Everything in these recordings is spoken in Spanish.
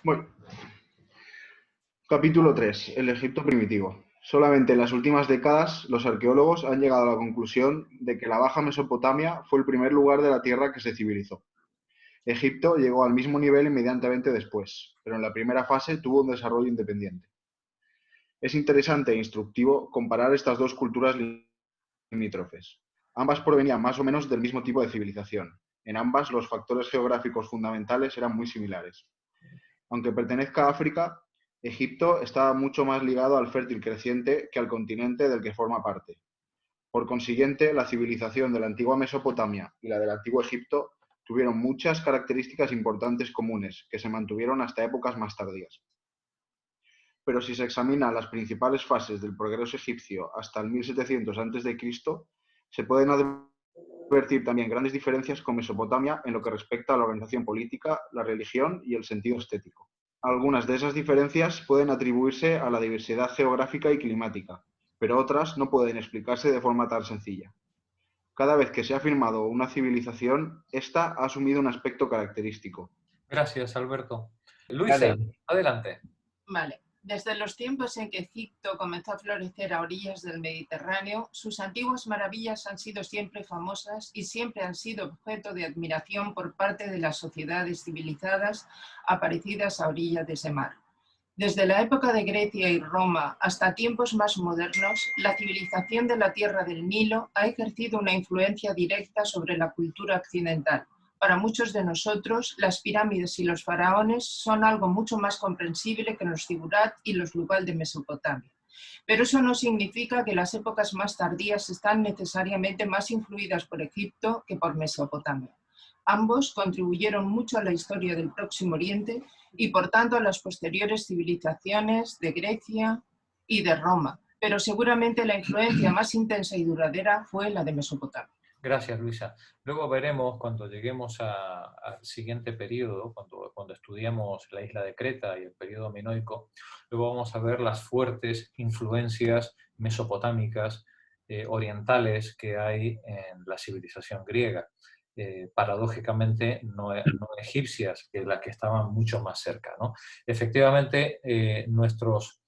Bueno, capítulo 3: El Egipto primitivo. Solamente en las últimas décadas los arqueólogos han llegado a la conclusión de que la Baja Mesopotamia fue el primer lugar de la Tierra que se civilizó. Egipto llegó al mismo nivel inmediatamente después, pero en la primera fase tuvo un desarrollo independiente. Es interesante e instructivo comparar estas dos culturas limítrofes. Ambas provenían más o menos del mismo tipo de civilización. En ambas los factores geográficos fundamentales eran muy similares. Aunque pertenezca a África, Egipto estaba mucho más ligado al fértil creciente que al continente del que forma parte. Por consiguiente, la civilización de la antigua Mesopotamia y la del antiguo Egipto tuvieron muchas características importantes comunes que se mantuvieron hasta épocas más tardías. Pero si se examinan las principales fases del progreso egipcio hasta el 1700 a.C., se pueden advertir también grandes diferencias con Mesopotamia en lo que respecta a la organización política, la religión y el sentido estético. Algunas de esas diferencias pueden atribuirse a la diversidad geográfica y climática, pero otras no pueden explicarse de forma tan sencilla. Cada vez que se ha afirmado una civilización, ésta ha asumido un aspecto característico. Gracias, Alberto. Luisa, Vale. adelante. Vale. Desde los tiempos en que Egipto comenzó a florecer a orillas del Mediterráneo, sus antiguas maravillas han sido siempre famosas y siempre han sido objeto de admiración por parte de las sociedades civilizadas aparecidas a orillas de ese mar. Desde la época de Grecia y Roma hasta tiempos más modernos, la civilización de la Tierra del Nilo ha ejercido una influencia directa sobre la cultura occidental. Para muchos de nosotros, las pirámides y los faraones son algo mucho más comprensible que los zigurat y los lugal de Mesopotamia. Pero eso no significa que las épocas más tardías están necesariamente más influidas por Egipto que por Mesopotamia. Ambos contribuyeron mucho a la historia del Próximo Oriente y por tanto a las posteriores civilizaciones de Grecia y de Roma, pero seguramente la influencia más intensa y duradera fue la de Mesopotamia. Gracias, Luisa. Luego veremos, cuando lleguemos al siguiente periodo, cuando estudiamos la isla de Creta y el periodo minoico, luego vamos a ver las fuertes influencias mesopotámicas, orientales, que hay en la civilización griega. Paradójicamente no egipcias, que las que estaban mucho más cerca, ¿no? Efectivamente, nuestros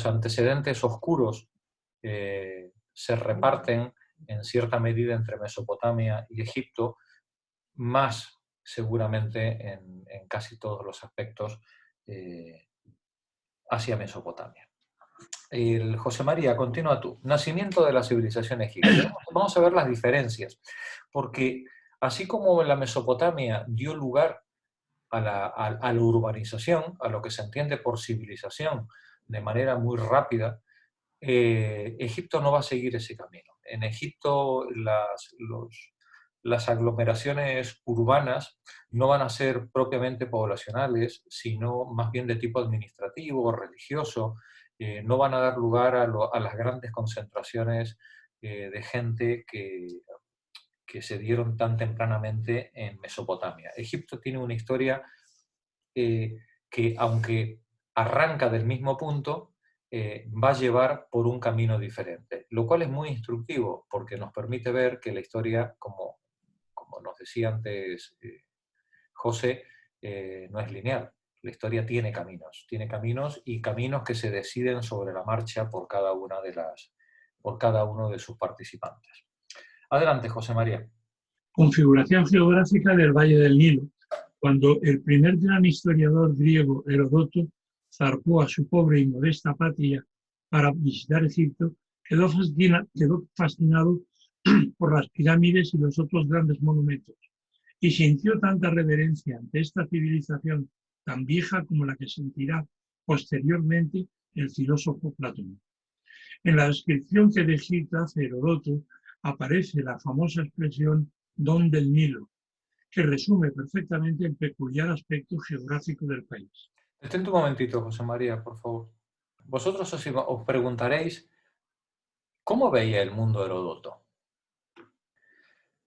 antecedentes oscuros se reparten en cierta medida entre Mesopotamia y Egipto, más seguramente en casi todos los aspectos hacia Mesopotamia. José María, continúa tú. Nacimiento de la civilización egipcia. Vamos a ver las diferencias, porque así como la Mesopotamia dio lugar a la urbanización, a lo que se entiende por civilización, de manera muy rápida, Egipto no va a seguir ese camino. En Egipto las aglomeraciones urbanas no van a ser propiamente poblacionales, sino más bien de tipo administrativo, religioso. No van a dar lugar a las grandes concentraciones de gente que se dieron tan tempranamente en Mesopotamia. Egipto tiene una historia que, aunque arranca del mismo punto, va a llevar por un camino diferente, lo cual es muy instructivo porque nos permite ver que la historia, como nos decía antes José, no es lineal. La historia tiene caminos y caminos que se deciden sobre la marcha por cada uno de sus participantes. Adelante, José María. Configuración geográfica del Valle del Nilo. Cuando el primer gran historiador griego, Heródoto, zarpó a su pobre y modesta patria para visitar Egipto, quedó fascinado por las pirámides y los otros grandes monumentos, y sintió tanta reverencia ante esta civilización tan vieja como la que sentirá posteriormente el filósofo Platón. En la descripción que de Egipto hace Heródoto aparece la famosa expresión don del Nilo, que resume perfectamente el peculiar aspecto geográfico del país. Detente un momentito, José María, por favor. Vosotros os preguntaréis, ¿cómo veía el mundo Heródoto?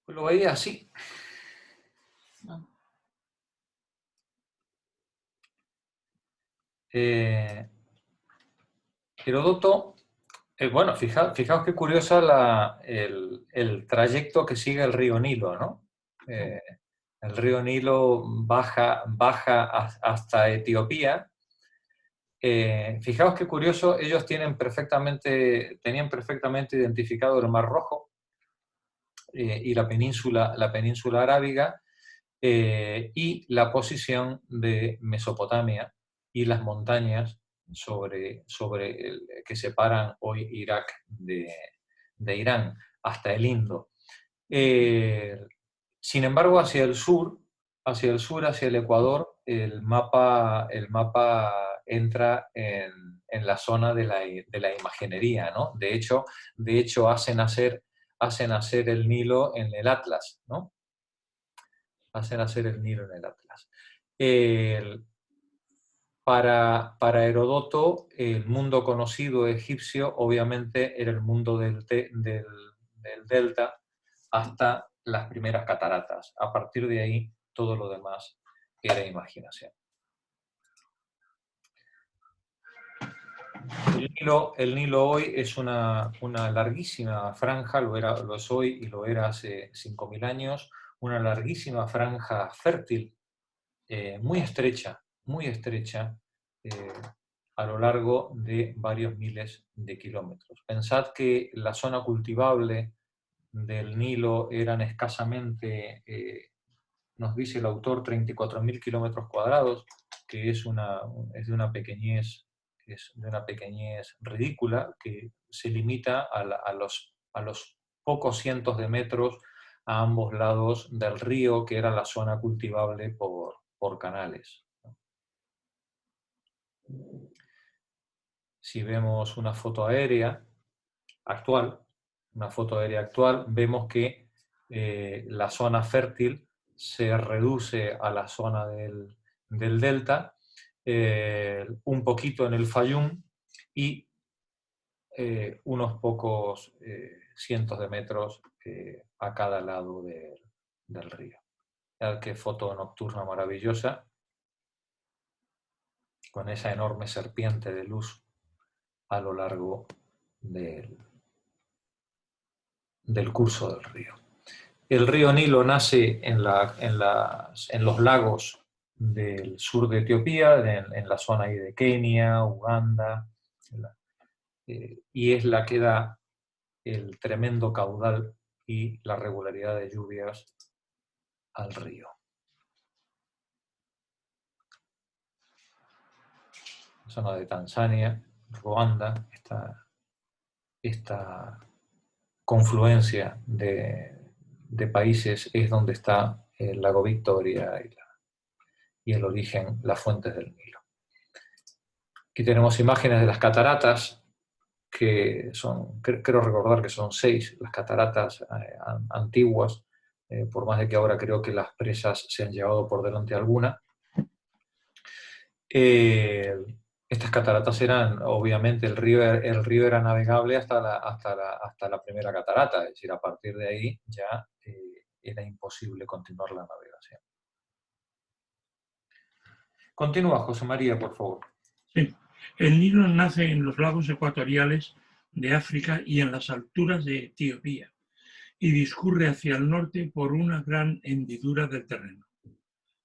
Pues lo veía así. Heródoto, bueno, fijaos qué curiosa el trayecto que sigue el río Nilo, ¿no? El río Nilo baja hasta Etiopía. Fijaos qué curioso, ellos tenían perfectamente identificado el Mar Rojo y la península arábiga, y la posición de Mesopotamia y las montañas que separan hoy Irak de Irán, hasta el Indo. Sin embargo, hacia el sur, hacia el Ecuador, el mapa entra en la zona de la imaginería, ¿no? De hecho hacen nacer el Nilo en el Atlas, ¿no? Hacen nacer el Nilo en el Atlas. Para Heródoto, el mundo conocido egipcio obviamente era el mundo del delta hasta las primeras cataratas. A partir de ahí, todo lo demás era imaginación. El Nilo hoy es una larguísima franja, lo es hoy y lo era hace 5.000 años, una larguísima franja fértil, muy estrecha, a lo largo de varios miles de kilómetros. Pensad que la zona cultivable del Nilo eran escasamente, nos dice el autor, 34.000 kilómetros cuadrados, que es de una pequeñez ridícula, que se limita a los pocos cientos de metros a ambos lados del río, que era la zona cultivable por canales. Si vemos una foto aérea actual, vemos que la zona fértil se reduce a la zona del delta, un poquito en el Fayum y unos pocos cientos de metros a cada lado del río. Mirad qué foto nocturna maravillosa, con esa enorme serpiente de luz a lo largo del curso del río. El río Nilo nace en los lagos del sur de Etiopía, en la zona ahí de Kenia, Uganda, y es la que da el tremendo caudal y la regularidad de lluvias al río. La zona de Tanzania, Ruanda, esta confluencia de países es donde está el lago Victoria y el origen, las fuentes del Nilo. Aquí tenemos imágenes de las cataratas, que son, creo recordar que son 6 las cataratas antiguas, por más de que ahora creo que las presas se han llevado por delante alguna. Estas cataratas eran, obviamente, el río era navegable hasta la primera catarata, es decir, a partir de ahí ya era imposible continuar la navegación. Continúa, José María, por favor. Sí. El Nilo nace en los lagos ecuatoriales de África y en las alturas de Etiopía, y discurre hacia el norte por una gran hendidura del terreno.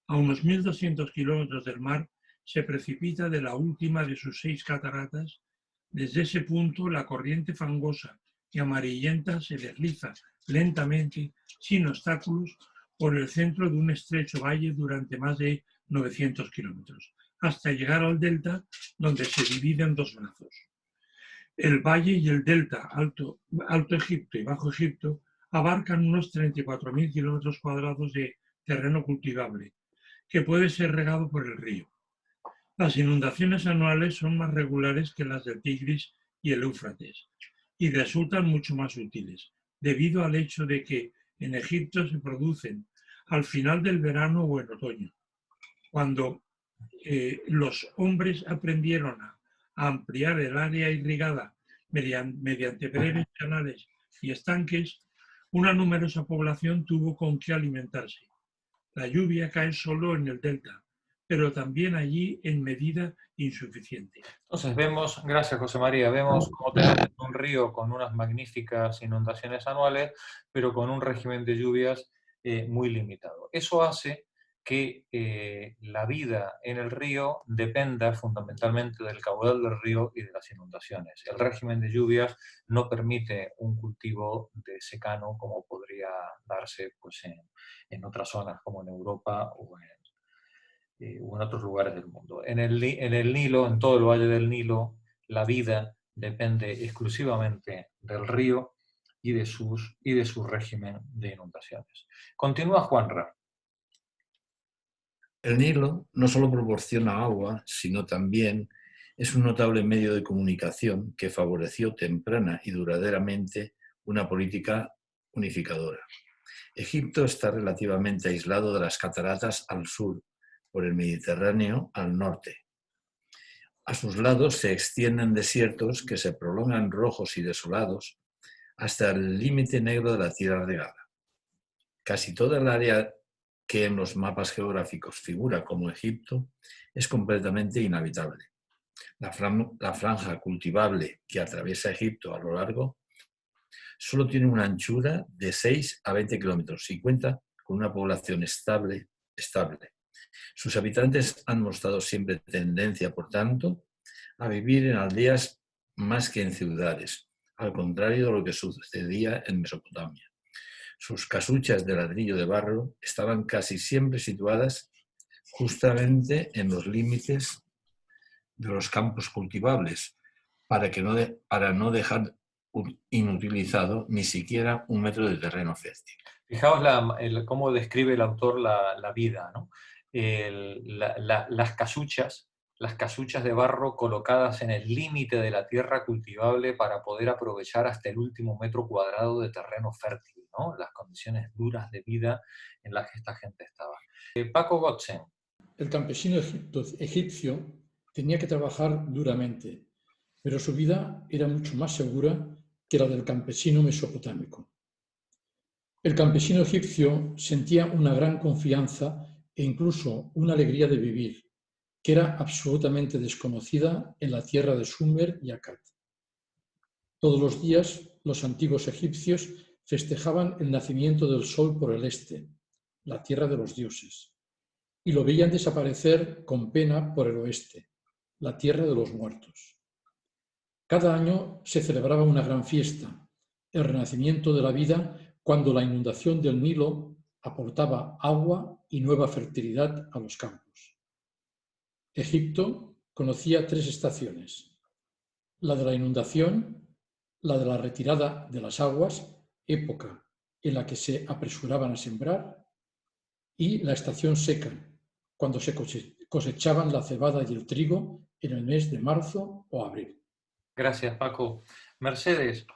A unos 1.200 kilómetros del mar se precipita de la última de sus 6 cataratas. Desde ese punto la corriente fangosa y amarillenta se desliza lentamente, sin obstáculos, por el centro de un estrecho valle durante más de 900 kilómetros, hasta llegar al delta, donde se divide en 2 brazos. El valle y el delta, Alto Egipto y Bajo Egipto, abarcan unos 34.000 kilómetros cuadrados de terreno cultivable, que puede ser regado por el río. Las inundaciones anuales son más regulares que las del Tigris y el Éufrates, y resultan mucho más útiles, debido al hecho de que en Egipto se producen al final del verano o en otoño, cuando los hombres aprendieron a ampliar el área irrigada mediante breves canales y estanques. Una numerosa población tuvo con qué alimentarse. La lluvia cae solo en el delta, pero también allí en medida insuficiente. Entonces vemos, gracias José María, vemos cómo tenemos un río con unas magníficas inundaciones anuales, pero con un régimen de lluvias muy limitado. Eso hace que la vida en el río dependa fundamentalmente del caudal del río y de las inundaciones. El régimen de lluvias no permite un cultivo de secano como podría darse pues, en otras zonas como en Europa o en otros lugares del mundo. En el Nilo, en todo el valle del Nilo, la vida depende exclusivamente del río y de su régimen de inundaciones. Continúa Juanra. El Nilo no solo proporciona agua, sino también es un notable medio de comunicación que favoreció temprana y duraderamente una política unificadora. Egipto está relativamente aislado de las cataratas al sur, por el Mediterráneo al norte. A sus lados se extienden desiertos que se prolongan rojos y desolados hasta el límite negro de la tierra regada. Casi toda el área que en los mapas geográficos figura como Egipto es completamente inhabitable. La franja cultivable que atraviesa Egipto a lo largo solo tiene una anchura de 6 a 20 kilómetros y cuenta con una población estable. Sus habitantes han mostrado siempre tendencia, por tanto, a vivir en aldeas más que en ciudades, al contrario de lo que sucedía en Mesopotamia. Sus casuchas de ladrillo de barro estaban casi siempre situadas justamente en los límites de los campos cultivables, para no dejar inutilizado ni siquiera un metro de terreno fértil. Fijaos cómo describe el autor la vida, ¿no? Las casuchas de barro colocadas en el límite de la tierra cultivable para poder aprovechar hasta el último metro cuadrado de terreno fértil, ¿no? Las condiciones duras de vida en las que esta gente estaba. Paco Gotzen. El campesino egipcio tenía que trabajar duramente, pero su vida era mucho más segura que la del campesino mesopotámico. El campesino egipcio sentía una gran confianza e incluso una alegría de vivir, que era absolutamente desconocida en la tierra de Sumer y Akkad. Todos los días los antiguos egipcios festejaban el nacimiento del sol por el este, la tierra de los dioses, y lo veían desaparecer con pena por el oeste, la tierra de los muertos. Cada año se celebraba una gran fiesta, el renacimiento de la vida, cuando la inundación del Nilo aportaba agua y nueva fertilidad a los campos. Egipto conocía 3 estaciones: la de la inundación, la de la retirada de las aguas, época en la que se apresuraban a sembrar, y la estación seca, cuando se cosechaban la cebada y el trigo en el mes de marzo o abril. Gracias, Paco. Mercedes,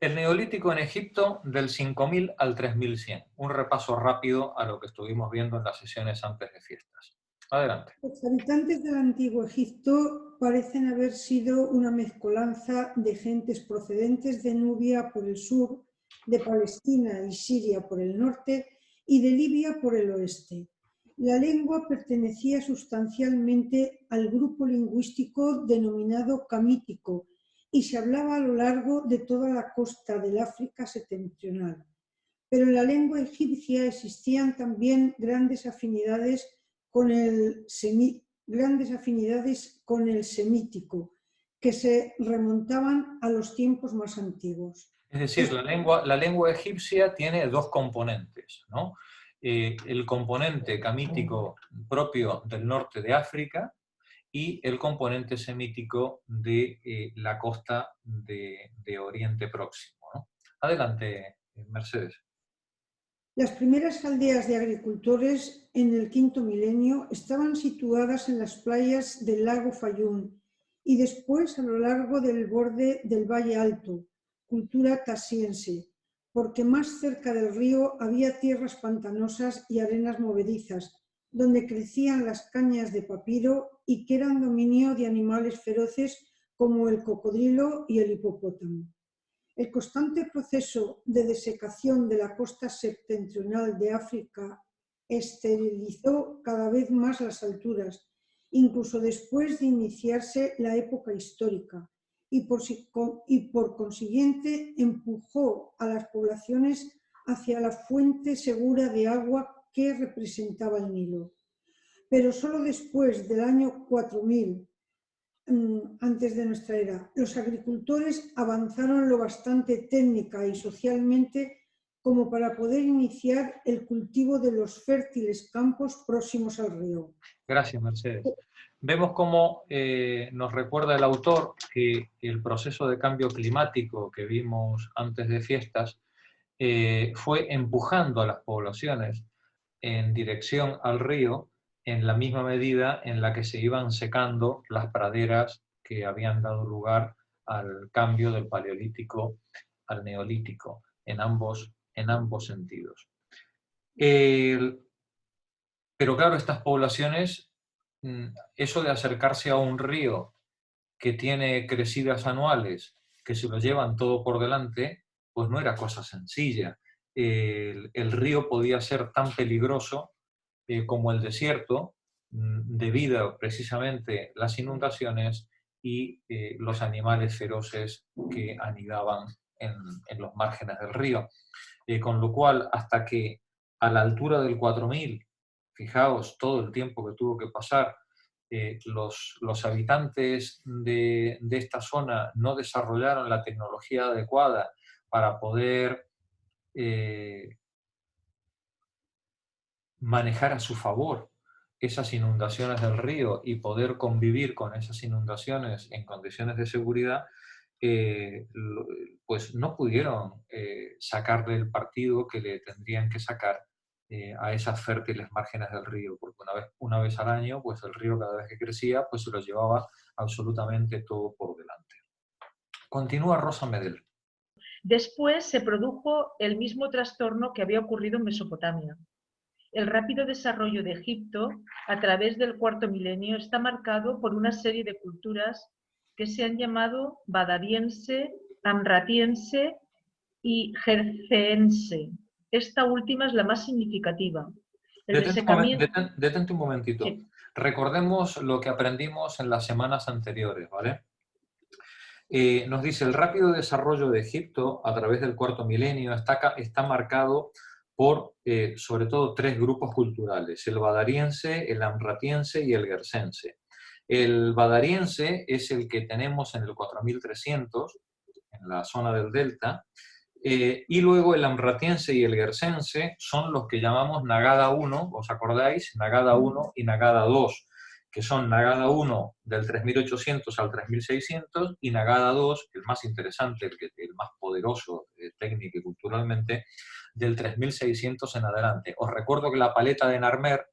el Neolítico en Egipto del 5000 al 3100. Un repaso rápido a lo que estuvimos viendo en las sesiones antes de fiestas. Adelante. Los habitantes del antiguo Egipto parecen haber sido una mezcolanza de gentes procedentes de Nubia por el sur, de Palestina y Siria por el norte y de Libia por el oeste. La lengua pertenecía sustancialmente al grupo lingüístico denominado camítico y se hablaba a lo largo de toda la costa del África septentrional. Pero en la lengua egipcia existían también grandes afinidades con el semítico, que se remontaban a los tiempos más antiguos. Es decir, la lengua egipcia tiene 2 componentes, ¿no? El componente camítico propio del norte de África y el componente semítico de la costa de Oriente Próximo, ¿no? Adelante, Mercedes. Las primeras aldeas de agricultores en el quinto milenio estaban situadas en las playas del lago Fayum y después a lo largo del borde del Valle Alto, cultura taxiense, porque más cerca del río había tierras pantanosas y arenas movedizas, donde crecían las cañas de papiro y que eran dominio de animales feroces como el cocodrilo y el hipopótamo. El constante proceso de desecación de la costa septentrional de África esterilizó cada vez más las alturas, incluso después de iniciarse la época histórica, y por consiguiente empujó a las poblaciones hacia la fuente segura de agua que representaba el Nilo. Pero solo después del año 4000, antes de nuestra era, los agricultores avanzaron lo bastante técnica y socialmente como para poder iniciar el cultivo de los fértiles campos próximos al río. Gracias, Mercedes. Vemos cómo nos recuerda el autor que el proceso de cambio climático que vimos antes de fiestas fue empujando a las poblaciones en dirección al río en la misma medida en la que se iban secando las praderas que habían dado lugar al cambio del paleolítico al neolítico, en ambos sentidos. Pero claro, estas poblaciones, eso de acercarse a un río que tiene crecidas anuales, que se lo llevan todo por delante, pues no era cosa sencilla. El río podía ser tan peligroso como el desierto, debido precisamente a las inundaciones y los animales feroces que anidaban en los márgenes del río. Con lo cual, hasta que a la altura del 4000, fijaos todo el tiempo que tuvo que pasar, los habitantes de esta zona no desarrollaron la tecnología adecuada para poder manejar a su favor esas inundaciones del río y poder convivir con esas inundaciones en condiciones de seguridad, pues no pudieron sacarle el partido que le tendrían que sacar a esas fértiles márgenes del río, porque una vez al año, pues el río cada vez que crecía, pues se lo llevaba absolutamente todo por delante. Continúa Rosa Medel. Después se produjo el mismo trastorno que había ocurrido en Mesopotamia. El rápido desarrollo de Egipto a través del cuarto milenio está marcado por una serie de culturas que se han llamado badariense, amratiense y jerceense. Esta última es la más significativa. Detente un momentito. Sí. Recordemos lo que aprendimos en las semanas anteriores, ¿vale? Nos dice, el rápido desarrollo de Egipto a través del cuarto milenio está marcado por, sobre todo, tres grupos culturales, el badariense, el amratiense y el gersense. El badariense es el que tenemos en el 4300, en la zona del delta, y luego el amratiense y el gersense son los que llamamos Nagada 1, ¿os acordáis? Nagada 1 y Nagada 2, que son Nagada 1 del 3800 al 3600 y Nagada 2, el más interesante, el más poderoso técnico y culturalmente, del 3600 en adelante. Os recuerdo que la paleta de Narmer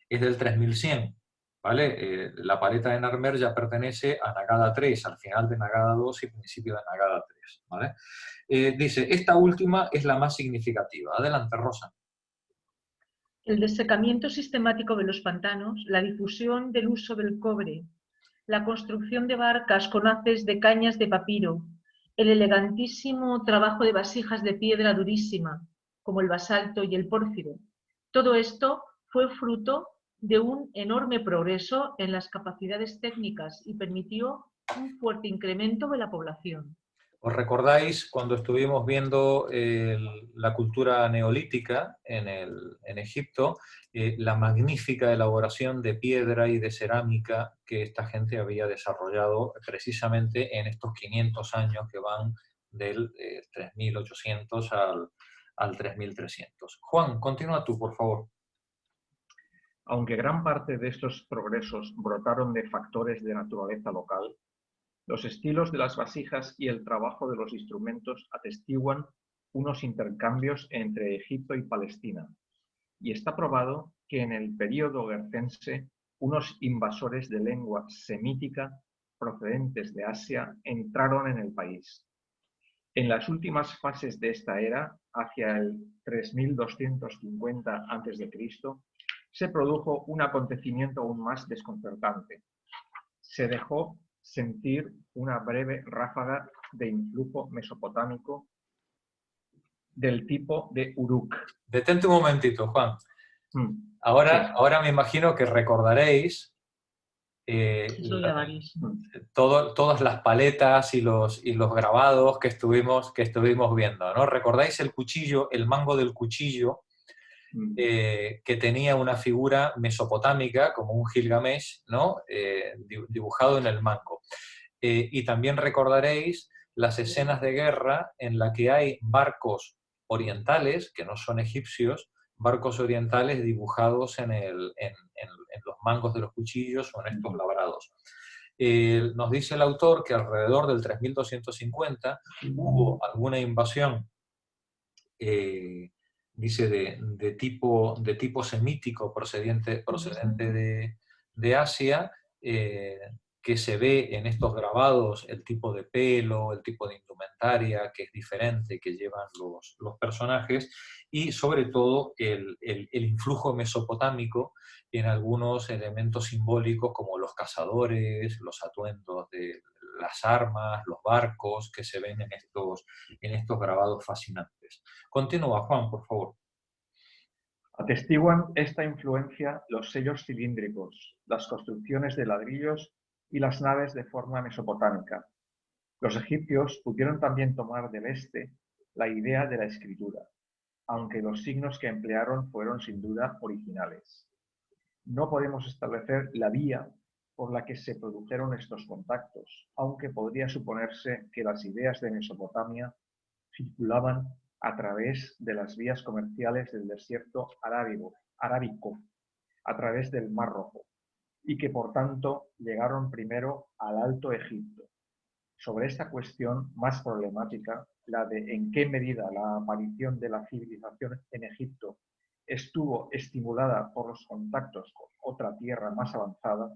es del 3100, ¿vale? La paleta de Narmer ya pertenece a Nagada 3, al final de Nagada 2 y principio de Nagada 3, ¿vale? Dice, esta última es la más significativa. Adelante, Rosa. El desecamiento sistemático de los pantanos, la difusión del uso del cobre, la construcción de barcas con haces de cañas de papiro, el elegantísimo trabajo de vasijas de piedra durísima, como el basalto y el pórfido. Todo esto fue fruto de un enorme progreso en las capacidades técnicas y permitió un fuerte incremento de la población. ¿Os recordáis cuando estuvimos viendo la cultura neolítica en Egipto, la magnífica elaboración de piedra y de cerámica que esta gente había desarrollado precisamente en estos 500 años que van del 3800 al 3300? Juan, continúa tú, por favor. Aunque gran parte de estos progresos brotaron de factores de naturaleza local, los estilos de las vasijas y el trabajo de los instrumentos atestiguan unos intercambios entre Egipto y Palestina, y está probado que en el período gercense unos invasores de lengua semítica procedentes de Asia entraron en el país. En las últimas fases de esta era, hacia el 3250 a.C., se produjo un acontecimiento aún más desconcertante. Se dejó sentir una breve ráfaga de influjo mesopotámico del tipo de Uruk. Detente un momentito, Juan. Sí. Ahora me imagino que recordaréis Eso ya varísimo. Todas las paletas y los grabados que estuvimos viendo, ¿no? ¿Recordáis el cuchillo, el mango del cuchillo, que tenía una figura mesopotámica, como un Gilgamesh, ¿no? Dibujado en el mango? Y también recordaréis las escenas de guerra en las que hay barcos orientales, que no son egipcios, barcos orientales dibujados en los mangos de los cuchillos o en estos labrados. Nos dice el autor que alrededor del 3250 hubo alguna invasión, dice, de tipo semítico procedente de Asia, que se ve en estos grabados el tipo de pelo, el tipo de indumentaria que es diferente, que llevan los personajes, y sobre todo el influjo mesopotámico en algunos elementos simbólicos como los cazadores, los atuendos de las armas, los barcos que se ven en estos grabados fascinantes. Continúa, Juan, por favor. Atestiguan esta influencia los sellos cilíndricos, las construcciones de ladrillos y las naves de forma mesopotámica. Los egipcios pudieron también tomar del este la idea de la escritura, aunque los signos que emplearon fueron sin duda originales. No podemos establecer la vía por la que se produjeron estos contactos, aunque podría suponerse que las ideas de Mesopotamia circulaban a través de las vías comerciales del desierto arábico, a través del Mar Rojo, y que por tanto llegaron primero al Alto Egipto. Sobre esta cuestión más problemática, la de en qué medida la aparición de la civilización en Egipto estuvo estimulada por los contactos con otra tierra más avanzada,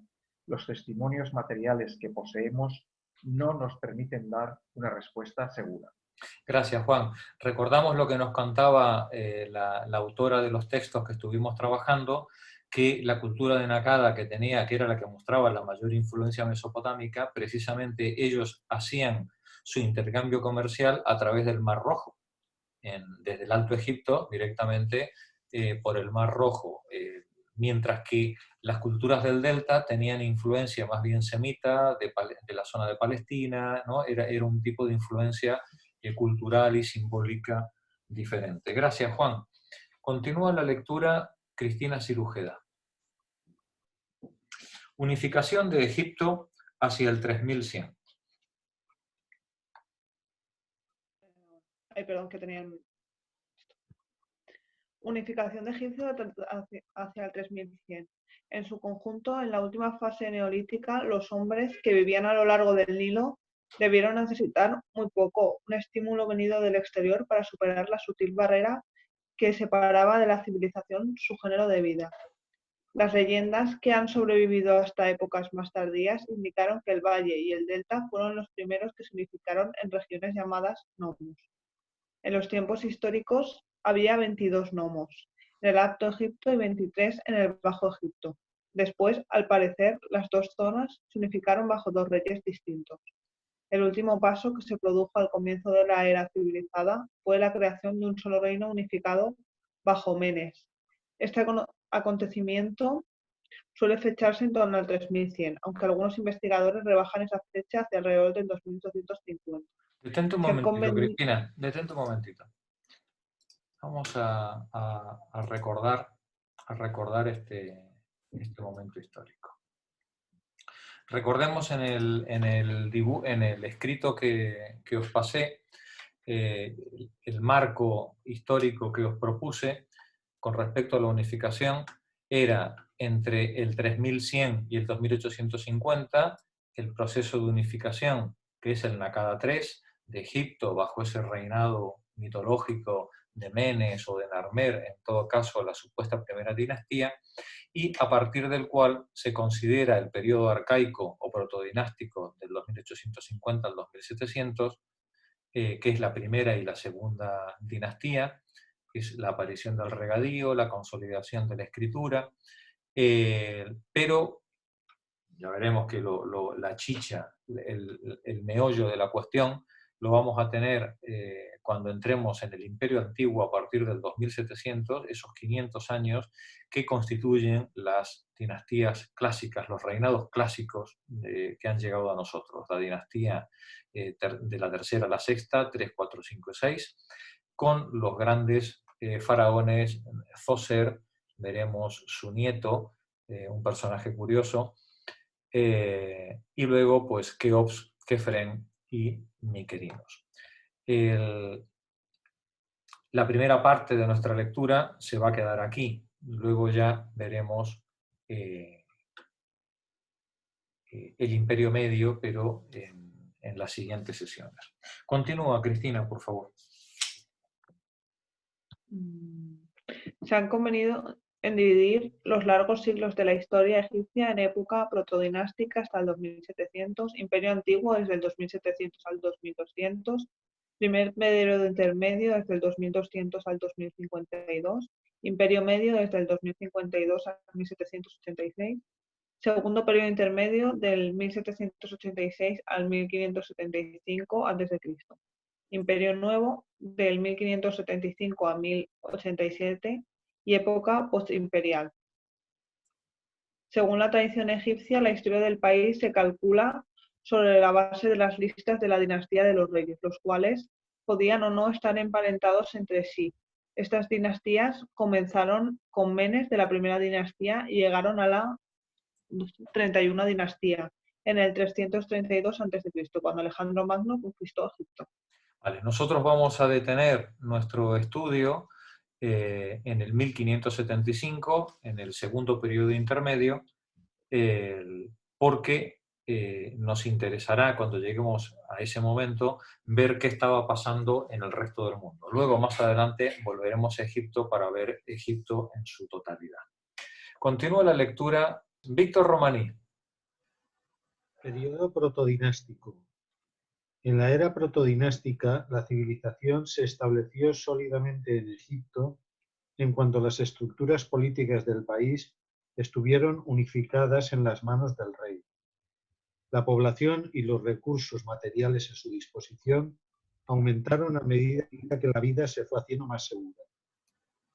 los testimonios materiales que poseemos no nos permiten dar una respuesta segura. Gracias, Juan. Recordamos lo que nos contaba la autora de los textos que estuvimos trabajando, que la cultura de Nakada que era la que mostraba la mayor influencia mesopotámica, precisamente ellos hacían su intercambio comercial a través del Mar Rojo, desde el Alto Egipto directamente por el Mar Rojo, mientras que las culturas del Delta tenían influencia más bien semita de la zona de Palestina, ¿no? Era un tipo de influencia cultural y simbólica diferente. Gracias, Juan. Continúa la lectura Cristina Cirujeda. Unificación de Egipto hacia el 3100. Ay, perdón, que tenían. Unificación de Egipto hacia el 3100. En su conjunto, en la última fase neolítica, los hombres que vivían a lo largo del Nilo debieron necesitar muy poco, un estímulo venido del exterior para superar la sutil barrera que separaba de la civilización su género de vida. Las leyendas que han sobrevivido hasta épocas más tardías indicaron que el valle y el delta fueron los primeros que se unificaron en regiones llamadas nomos. En los tiempos históricos había 22 nomos en el Alto Egipto y 23 en el Bajo Egipto. Después, al parecer, las dos zonas se unificaron bajo dos reyes distintos. El último paso que se produjo al comienzo de la era civilizada fue la creación de un solo reino unificado bajo Menes. Este acontecimiento suele fecharse en torno al 3100, aunque algunos investigadores rebajan esa fecha hacia alrededor del 2850. Detente un momentito, Cristina, detente un momentito. Vamos a recordar este momento histórico. Recordemos en el escrito que os pasé, el marco histórico que os propuse con respecto a la unificación era entre el 3100 y el 2850, el proceso de unificación, que es el Nakada III de Egipto, bajo ese reinado mitológico de Menes o de Narmer, en todo caso la supuesta primera dinastía, y a partir del cual se considera el periodo arcaico o protodinástico del 2850 al 2700, que es la primera y la segunda dinastía, que es la aparición del regadío, la consolidación de la escritura, pero ya veremos que la chicha, el meollo de la cuestión, lo vamos a tener cuando entremos en el Imperio Antiguo a partir del 2700, esos 500 años que constituyen las dinastías clásicas, los reinados clásicos que han llegado a nosotros. La dinastía de la tercera a la sexta, 3, 4, 5 y 6, con los grandes faraones, Zoser, veremos su nieto, un personaje curioso, y luego pues Keops, Kefren y Miquerinos. La primera parte de nuestra lectura se va a quedar aquí, luego ya veremos el Imperio Medio, pero en las siguientes sesiones. Continúa, Cristina, por favor. Se han convenido en dividir los largos siglos de la historia egipcia en época protodinástica hasta el 2700, Imperio Antiguo desde el 2700 al 2200, primer periodo intermedio desde el 2200 al 2052, Imperio Medio desde el 2052 al 1786, segundo periodo intermedio del 1786 al 1575 a.C., Imperio Nuevo del 1575 a 1087 y época postimperial. Según la tradición egipcia, la historia del país se calcula sobre la base de las listas de la dinastía de los reyes, los cuales podían o no estar emparentados entre sí. Estas dinastías comenzaron con Menes de la primera dinastía y llegaron a la 31 dinastía en el 332 a.C., cuando Alejandro Magno conquistó Egipto. Vale, nosotros vamos a detener nuestro estudio en el 1575, en el segundo periodo intermedio, porque nos interesará cuando lleguemos a ese momento ver qué estaba pasando en el resto del mundo. Luego, más adelante, volveremos a Egipto para ver Egipto en su totalidad. Continúa la lectura. Víctor Romaní. Periodo protodinástico. En la era protodinástica, la civilización se estableció sólidamente en Egipto en cuanto las estructuras políticas del país estuvieron unificadas en las manos del rey. La población y los recursos materiales a su disposición aumentaron a medida que la vida se fue haciendo más segura.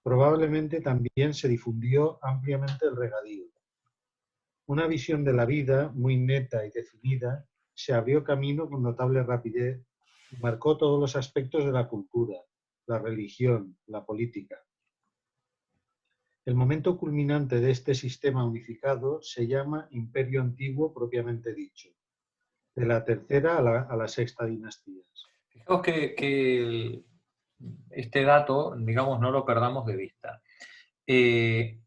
Probablemente también se difundió ampliamente el regadío. Una visión de la vida muy neta y definida se abrió camino con notable rapidez y marcó todos los aspectos de la cultura, la religión, la política. El momento culminante de este sistema unificado se llama Imperio Antiguo propiamente dicho, de la tercera a la sexta dinastías. Fijaos que este dato, digamos, no lo perdamos de vista. En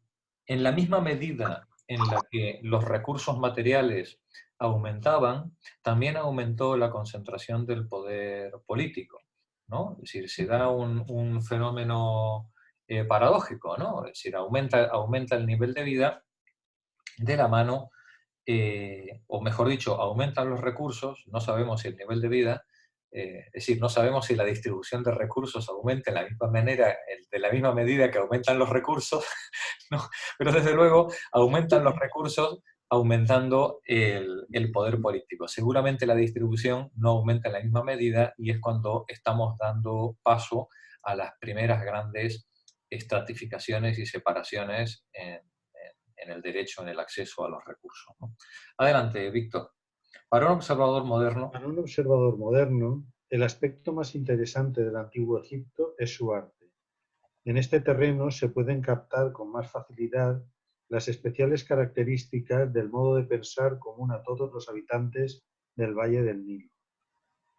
la misma medida en la que los recursos materiales aumentaban, también aumentó la concentración del poder político, ¿no? Es decir, se da un fenómeno paradójico, ¿no? Es decir, aumenta el nivel de vida de la mano, o mejor dicho, aumentan los recursos, no sabemos si el nivel de vida, es decir, no sabemos si la distribución de recursos aumenta de la misma manera, de la misma medida que aumentan los recursos, ¿no? Pero desde luego aumentan los recursos aumentando el poder político. Seguramente la distribución no aumenta en la misma medida y es cuando estamos dando paso a las primeras grandes estratificaciones y separaciones en el derecho, en el acceso a los recursos, ¿no? Adelante, Víctor. Para un observador moderno... Para un observador moderno, el aspecto más interesante del Antiguo Egipto es su arte. En este terreno se pueden captar con más facilidad las especiales características del modo de pensar común a todos los habitantes del Valle del Nilo.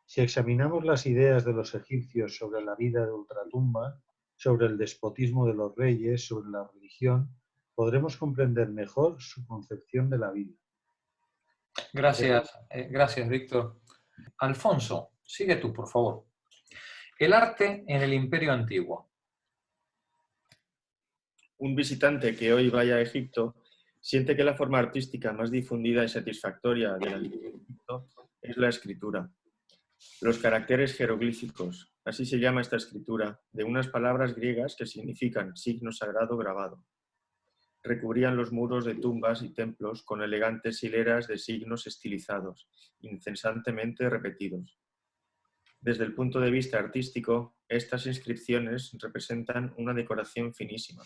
Si examinamos las ideas de los egipcios sobre la vida de ultratumba, sobre el despotismo de los reyes, sobre la religión, podremos comprender mejor su concepción de la vida. Gracias, Víctor. Alfonso, sigue tú, por favor. El arte en el Imperio Antiguo. Un visitante que hoy vaya a Egipto siente que la forma artística más difundida y satisfactoria del Antiguo Egipto es la escritura. Los caracteres jeroglíficos, así se llama esta escritura, de unas palabras griegas que significan signo sagrado grabado. Recubrían los muros de tumbas y templos con elegantes hileras de signos estilizados, incesantemente repetidos. Desde el punto de vista artístico, estas inscripciones representan una decoración finísima,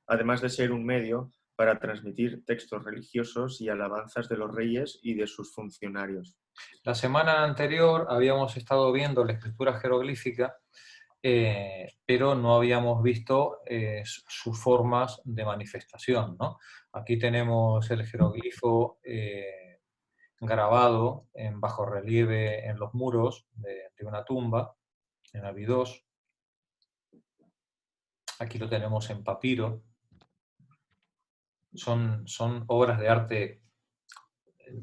además de ser un medio para transmitir textos religiosos y alabanzas de los reyes y de sus funcionarios. La semana anterior habíamos estado viendo la escritura jeroglífica, pero no habíamos visto sus formas de manifestación, ¿no? Aquí tenemos el jeroglifo grabado en bajorrelieve en los muros de una tumba, en Abidos. Aquí lo tenemos en papiro. Son obras de arte,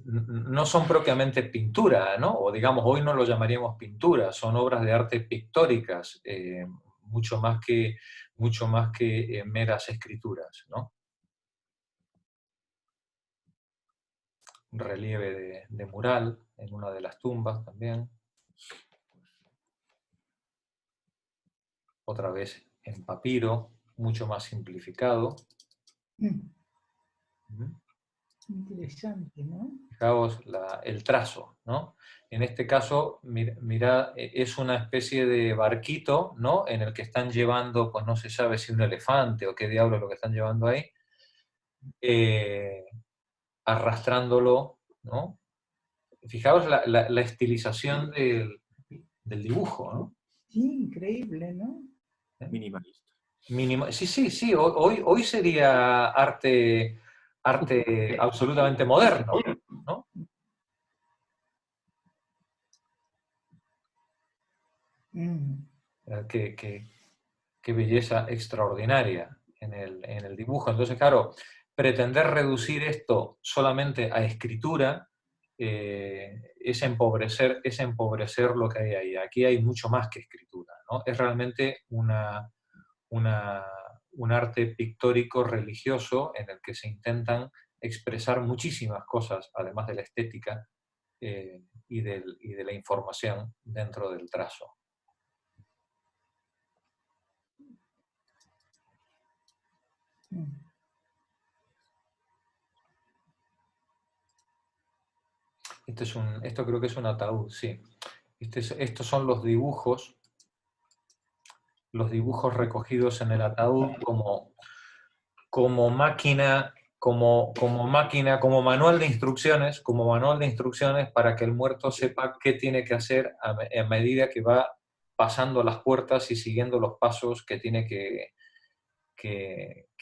no son propiamente pintura, ¿no? O digamos, hoy no lo llamaríamos pintura, son obras de arte pictóricas, mucho más que meras escrituras, ¿no? Relieve de mural en una de las tumbas también. Otra vez en papiro, mucho más simplificado. Interesante, ¿no? Fijaos el trazo, ¿no? En este caso, mira, es una especie de barquito, ¿no? En el que están llevando, pues no se sabe si un elefante o qué diablo es lo que están llevando ahí, arrastrándolo, ¿no? Fijaos la estilización del dibujo, ¿no? Sí, increíble, ¿no? Minimalista. Sí, hoy sería arte absolutamente moderno, ¿no? Qué belleza extraordinaria en el dibujo. Entonces, claro, pretender reducir esto solamente a escritura es empobrecer lo que hay ahí. Aquí hay mucho más que escritura, ¿no? Es realmente un arte pictórico religioso en el que se intentan expresar muchísimas cosas, además de la estética y de la información dentro del trazo. Esto creo que es un ataúd, sí. Estos son los dibujos recogidos en el ataúd como máquina, como manual de instrucciones, para que el muerto sepa qué tiene que hacer a medida que va pasando las puertas y siguiendo los pasos que tiene que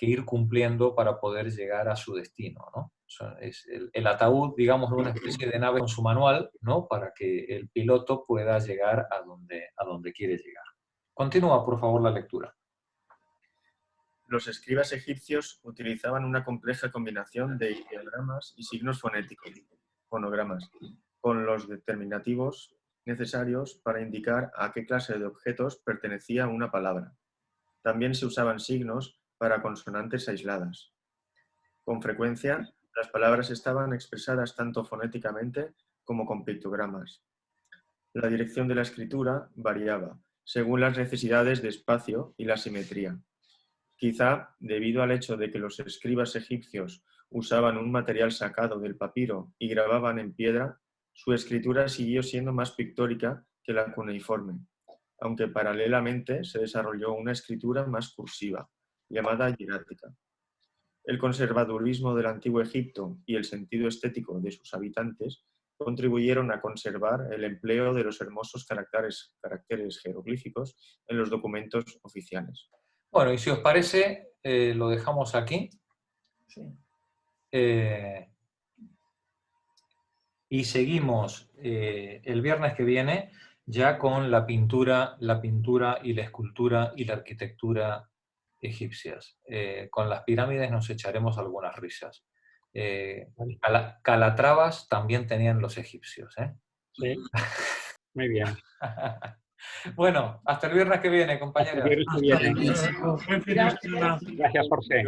ir cumpliendo para poder llegar a su destino, ¿no? O sea, es el ataúd, digamos, una especie de nave con su manual, ¿no? Para que el piloto pueda llegar a donde quiere llegar. Continúa, por favor, la lectura. Los escribas egipcios utilizaban una compleja combinación de ideogramas y signos fonéticos, fonogramas, con los determinativos necesarios para indicar a qué clase de objetos pertenecía una palabra. También se usaban signos para consonantes aisladas. Con frecuencia, las palabras estaban expresadas tanto fonéticamente como con pictogramas. La dirección de la escritura variaba según las necesidades de espacio y la simetría. Quizá, debido al hecho de que los escribas egipcios usaban un material sacado del papiro y grababan en piedra, su escritura siguió siendo más pictórica que la cuneiforme, aunque paralelamente se desarrolló una escritura más cursiva, llamada hierática. El conservadurismo del Antiguo Egipto y el sentido estético de sus habitantes contribuyeron a conservar el empleo de los hermosos caracteres jeroglíficos en los documentos oficiales. Bueno, y si os parece, lo dejamos aquí. Sí. Y seguimos el viernes que viene ya con la pintura y la escultura y la arquitectura egipcias. Con las pirámides nos echaremos algunas risas. Calatravas también tenían los egipcios, ¿eh? Sí, muy bien. Bueno, hasta el viernes que viene, compañeros. Hasta el viernes que viene. Gracias, Jorge.